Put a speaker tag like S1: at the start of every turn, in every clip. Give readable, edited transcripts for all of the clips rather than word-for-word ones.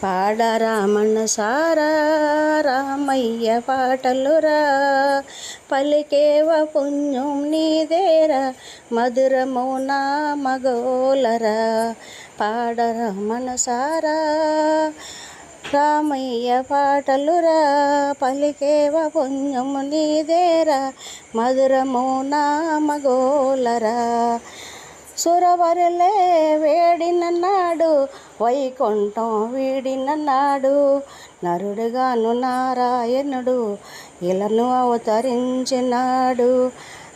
S1: పాడరా మనసారా రామయ్య పాటలురా, పలికేవ పుణ్యం నీదేరా, మధురమో నామగోలరా. పాడరా మనసారా రామయ్య పాటలురా, పలికేవ పుణ్యం నీదేరా, మధురమో నామగోలరా. సురవరులే వేడినన్నాడు, వైకుంఠం వీడినన్నాడు, నరుడుగాను నారాయణుడు ఇలను అవతరించినాడు.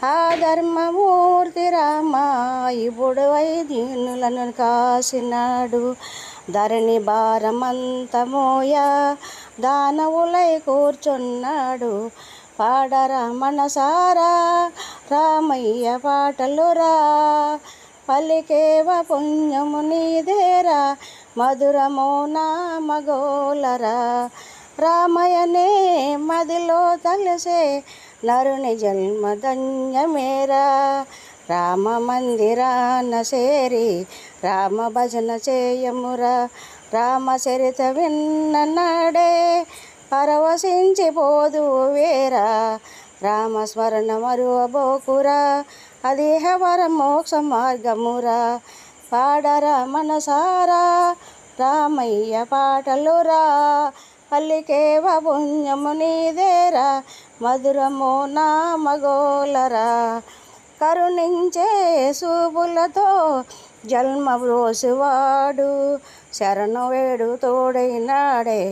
S1: ఆ ధర్మమూర్తి రామ ఇప్పుడు వైదీనులను కాసినాడు. ధరణి భారమంతమోయ దానవులై కూర్చున్నాడు. పాడరా మనసారా రామయ్య పాటలురా, పలికేవ పుణ్యము నీదేరా, మధురమో నామగోలరా. రామయ్యనే మదిలో తలసే నరుని జన్మ ధన్యమేరా. రామ మందిరాన చేరి రామ భజన చేయమురా. రామ చరిత విన్ననాడే పరవశించిపోదు వేరా. రామస్మరణ మరువబోకురా, అదేహ వర మోక్ష మార్గమురా. పాడరా మనసారా రామయ్య పాటలురా, పలికేవ పుణ్యము నీదేరా, మధురమో నామగోలరా. కరుణించే చూపులతో జన్మ బ్రోసువాడు, శరణు వేడు తోడైనాడే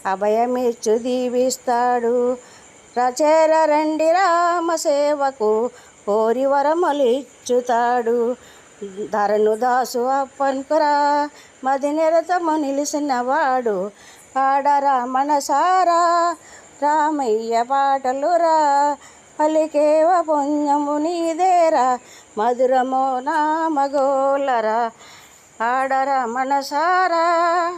S1: అభయమిచ్చు దీవిస్తాడు. రచేర రండి రామ సేవకు కోరి వరములిచ్చుతాడు. ధరను దాసు అప్పన్కురా మది నిరతము నిలిసినవాడు. పాడరా మనసారా రామయ్య పాటలురా, పలికేవ పుణ్యము నీదేరా, మధురమో నామగోలరా. పాడరా మనసారా.